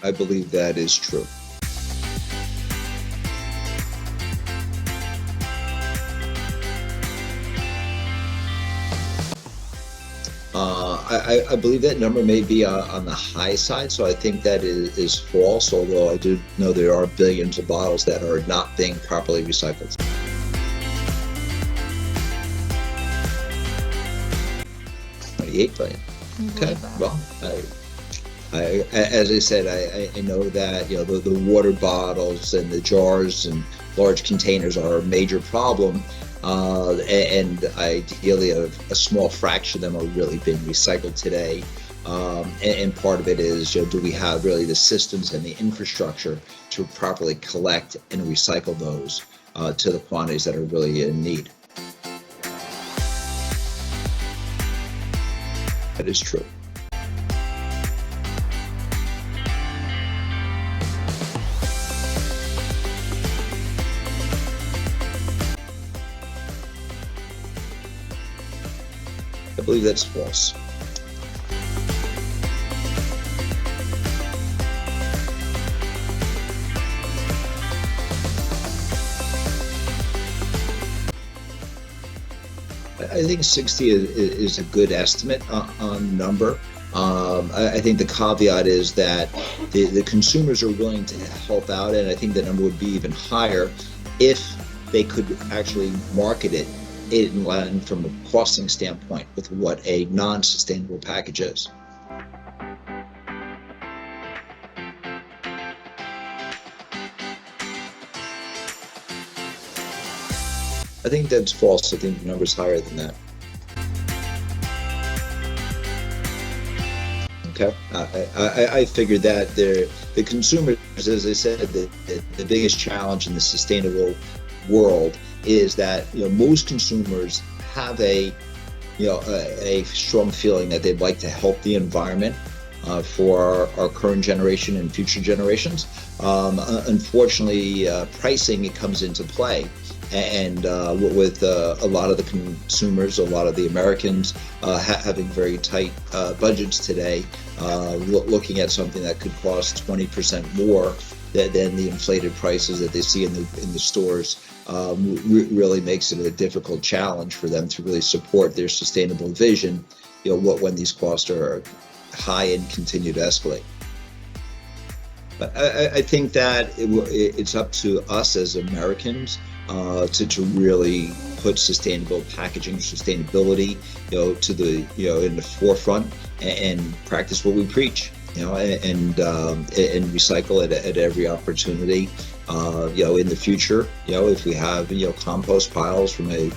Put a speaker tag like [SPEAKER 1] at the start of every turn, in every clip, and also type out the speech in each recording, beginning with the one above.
[SPEAKER 1] I believe that is true. I believe that number may be on the high side, so I think that is false, although I do know there are billions of bottles that are not being properly recycled. $28 billion. Okay, well, as I said, I know that the water bottles and the jars and large containers are a major problem. And ideally a small fraction of them are really being recycled today. And part of it is, do we have really the systems and the infrastructure to properly collect and recycle those to the quantities that are really in need? That is true. I believe that's false. I think 60 is a good estimate on number. I think the caveat is that the consumers are willing to help out, and I think the number would be even higher if they could actually market it in line from a costing standpoint with what a non-sustainable package is. I think that's false. I think the number's higher than that. Okay, I figured that the consumers, as I said, the biggest challenge in the sustainable world is that most consumers have a strong feeling that they'd like to help the environment for our current generation and future generations. Unfortunately, pricing comes into play. And with a lot of the consumers, a lot of the Americans having very tight budgets today, looking at something that could cost 20% more than the inflated prices that they see in the stores really makes it a difficult challenge for them to really support their sustainable vision, when these costs are high and continue to escalate. But I think that it's up to us as Americans to really put sustainable packaging, sustainability, to the in the forefront and practice what we preach, and recycle it at every opportunity. In the future, if we have compost piles from a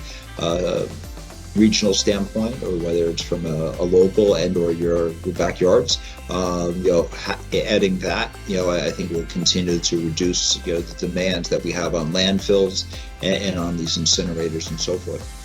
[SPEAKER 1] regional standpoint, or whether it's from a local and or your backyards, adding that, I think will continue to reduce the demands that we have on landfills and on these incinerators and so forth.